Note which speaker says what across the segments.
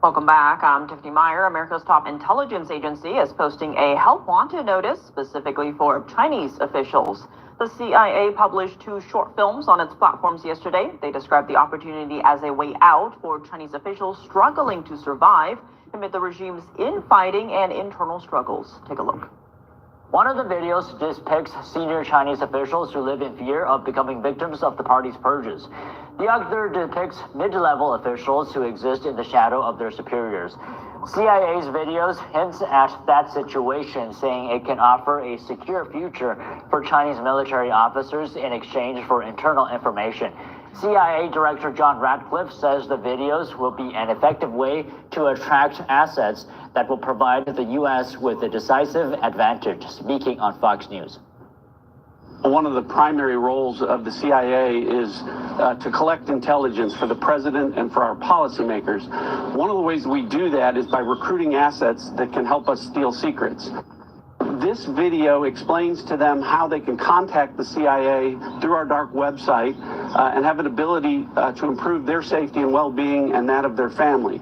Speaker 1: Welcome back. I'm Tiffany Meyer. America's top intelligence agency is posting a help wanted notice specifically for Chinese officials. The CIA published 2 short films on its platforms yesterday. They described the opportunity as a way out for Chinese officials struggling to survive amid the regime's infighting and internal struggles. Take a look.
Speaker 2: One of the videos depicts senior Chinese officials who live in fear of becoming victims of the party's purges. The other depicts mid-level officials who exist in the shadow of their superiors. CIA's videos hints at that situation, saying it can offer a secure future for Chinese military officers in exchange for internal information. CIA Director John Ratcliffe says the videos will be an effective way to attract assets that will provide the U.S. with a decisive advantage, speaking on Fox News.
Speaker 3: One of the primary roles of the CIA is to collect intelligence for the president and for our policymakers. One of the ways we do that is by recruiting assets that can help us steal secrets. This video explains to them how they can contact the CIA through our dark website and have an ability to improve their safety and well-being and that of their family.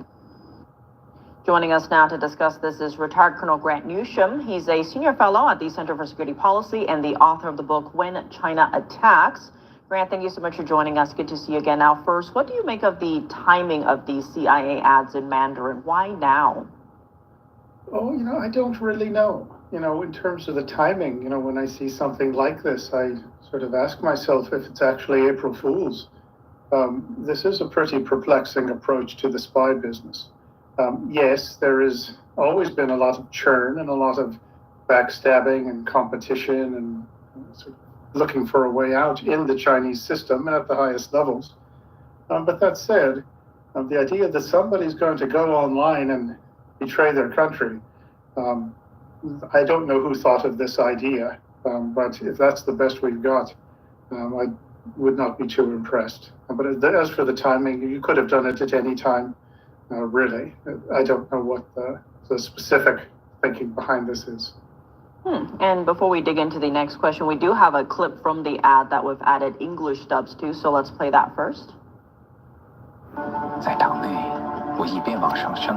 Speaker 1: Joining us now to discuss this is retired Colonel Grant Newsham. He's a senior fellow at the Center for Security Policy and the author of the book, When China Attacks. Grant, thank you so much for joining us. Good to see you again. Now, first, what do you make of the timing of these CIA ads in Mandarin? Why now?
Speaker 4: Oh, I don't really know. In terms of the timing, when I see something like this, I sort of ask myself if it's actually April Fool's. This is a pretty perplexing approach to the spy business. Yes, there has always been a lot of churn and a lot of backstabbing and competition and sort of looking for a way out in the Chinese system and at the highest levels. But that said, the idea that somebody's going to go online and betray their country, I don't know who thought of this idea, but if that's the best we've got, I would not be too impressed. But as for the timing, you could have done it at any time, really. I don't know what the specific thinking behind this is.
Speaker 1: And before we dig into the next question, we do have a clip from the ad that we've added English dubs to, so let's play that first.
Speaker 5: 在党内，我一边往上升。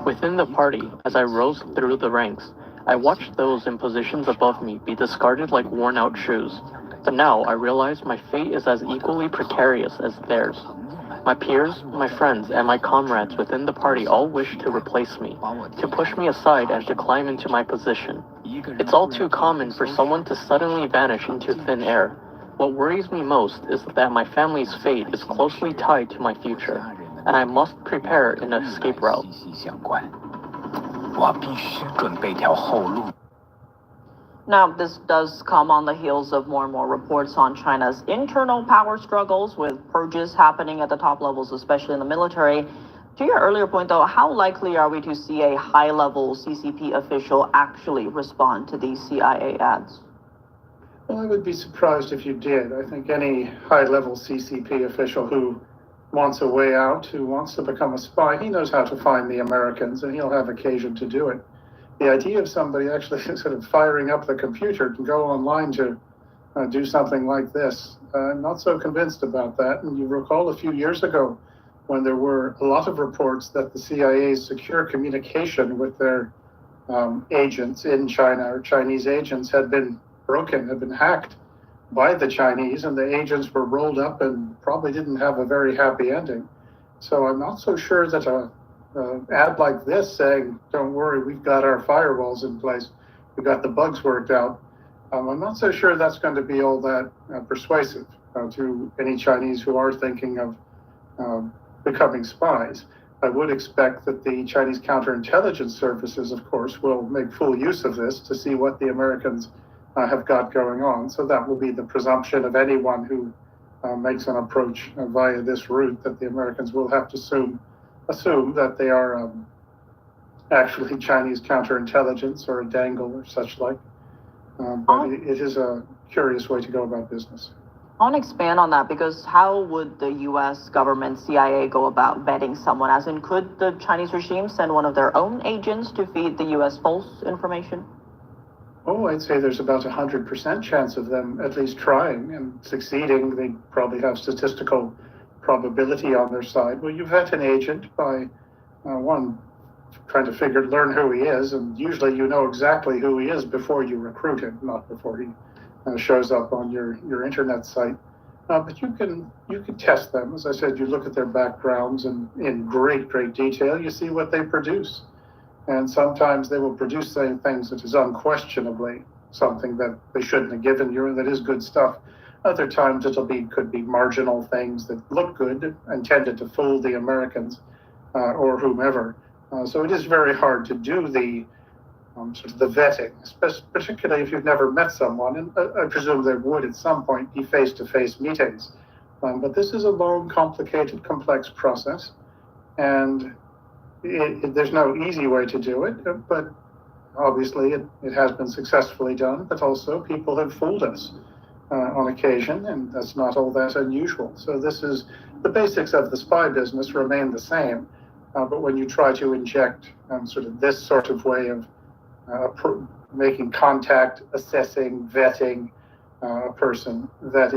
Speaker 6: Within the party, as I rose through the ranks, I watched those in positions above me be discarded like worn-out shoes. But now I realize my fate is as equally precarious as theirs. My peers, my friends, and my comrades within the party all wish to replace me, to push me aside and to climb into my position. It's all too common for someone to suddenly vanish into thin air. What worries me most is that my family's fate is closely tied to my future, and I must prepare an escape route.
Speaker 1: Now, this does come on the heels of more and more reports on China's internal power struggles, with purges happening at the top levels, especially in the military. To your earlier point, though, how likely are we to see a high-level CCP official actually respond to these CIA ads?
Speaker 4: Well, I would be surprised if you did. I think any high-level CCP official who wants a way out, who wants to become a spy, he knows how to find the Americans, and he'll have occasion to do it. The idea of somebody actually sort of firing up the computer to go online to do something like this, I'm not so convinced about that. And you recall a few years ago when there were a lot of reports that the CIA's secure communication with their agents in China, or Chinese agents, had been broken, had been hacked by the Chinese, and the agents were rolled up and probably didn't have a very happy ending. So I'm not so sure that an ad like this saying, don't worry, we've got our firewalls in place, we've got the bugs worked out, I'm not so sure that's going to be all that persuasive to any Chinese who are thinking of becoming spies. I would expect that the Chinese counterintelligence services, of course, will make full use of this to see what the Americans have got going on. So that will be the presumption of anyone who makes an approach via this route, that the Americans will have to assume that they are actually Chinese counterintelligence or a dangle or such like. But it is a curious way to go about business.
Speaker 1: I want to expand on that, because how would the U.S. government, CIA, go about vetting someone? As in, could the Chinese regime send one of their own agents to feed the U.S. false information?
Speaker 4: Oh, I'd say there's about 100% chance of them at least trying and succeeding. They probably have statistical probability on their side. Well, you vet an agent by one, trying to learn who he is, and usually you know exactly who he is before you recruit him, not before he shows up on your internet site. But you can test them. As I said, you look at their backgrounds and in great detail, you see what they produce. And sometimes they will produce things that is unquestionably something that they shouldn't have given you and that is good stuff. Other times could be marginal things that look good, intended to fool the Americans or whomever. So it is very hard to do the sort of the vetting, particularly if you've never met someone, and I presume there would at some point be face-to-face meetings. But this is a long, complicated, complex process, and there's no easy way to do it, but obviously it has been successfully done, but also people have fooled us on occasion, and that's not all that unusual. So the basics of the spy business remain the same, but when you try to inject sort of this sort of way of making contact, assessing, vetting a person, that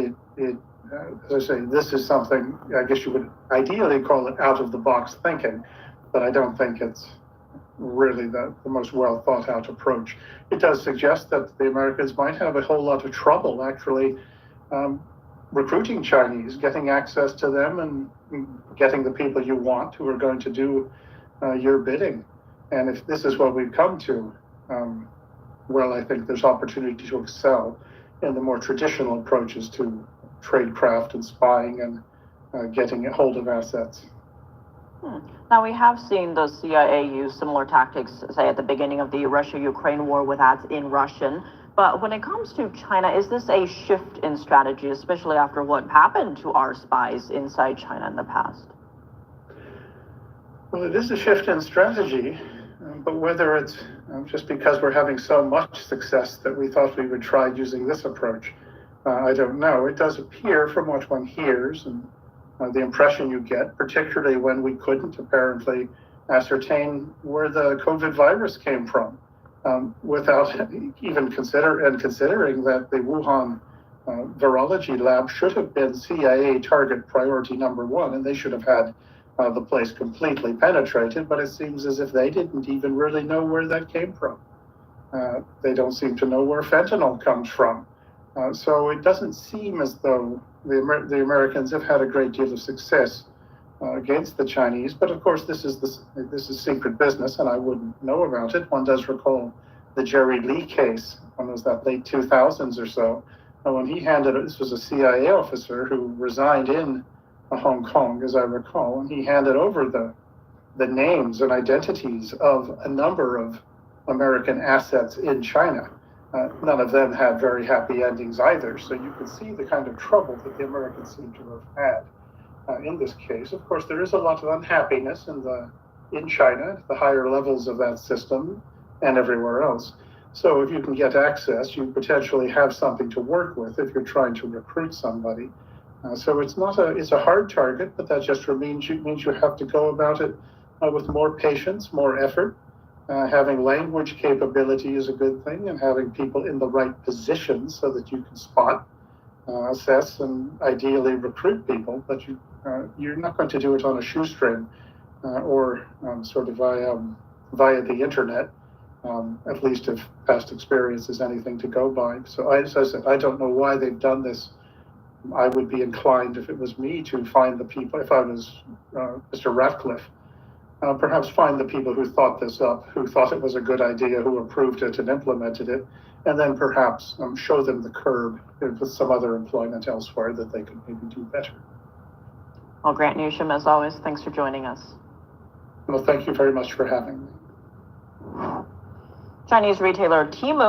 Speaker 4: as I say, this is something I guess you would ideally call it out-of-the-box thinking, but I don't think it's really the most well thought out approach. It does suggest that the Americans might have a whole lot of trouble actually recruiting Chinese, getting access to them and getting the people you want who are going to do your bidding. And if this is what we've come to, well, I think there's opportunity to excel in the more traditional approaches to tradecraft and spying and getting a hold of assets.
Speaker 1: Now, we have seen the CIA use similar tactics, say, at the beginning of the Russia-Ukraine war with ads in Russian. But when it comes to China, is this a shift in strategy, especially after what happened to our spies inside China in the past?
Speaker 4: Well, it is a shift in strategy, but whether it's just because we're having so much success that we thought we would try using this approach, I don't know. It does appear from what one hears and the impression you get, particularly when we couldn't apparently ascertain where the COVID virus came from, without even considering that the Wuhan virology lab should have been CIA target priority number one, and they should have had the place completely penetrated, but it seems as if they didn't even really know where that came from. They don't seem to know where fentanyl comes from. So it doesn't seem as though the Americans have had a great deal of success against the Chinese, but of course this is secret business, and I wouldn't know about it. One does recall the Jerry Lee case, when was that, late 2000s or so, when he this was a CIA officer who resigned in Hong Kong, as I recall, and he handed over the names and identities of a number of American assets in China. None of them had very happy endings either, so you can see the kind of trouble that the Americans seem to have had in this case. Of course, there is a lot of unhappiness in China, the higher levels of that system and everywhere else. So if you can get access, you potentially have something to work with if you're trying to recruit somebody. So it's a hard target, but that just means you have to go about it with more patience, more effort. Having language capability is a good thing, and having people in the right positions so that you can spot, assess, and ideally recruit people. But you're not going to do it on a shoestring or sort of via the internet, at least if past experience is anything to go by. So as I said, I don't know why they've done this. I would be inclined, if it was me, to find the people, if I was Mr. Ratcliffe, perhaps find the people who thought this up, who thought it was a good idea, who approved it and implemented it, and then perhaps show them the curb with some other employment elsewhere that they could maybe do better.
Speaker 1: Well, Grant Newsham, as always, thanks for joining us.
Speaker 4: Well, thank you very much for having me.
Speaker 1: Chinese retailer Temu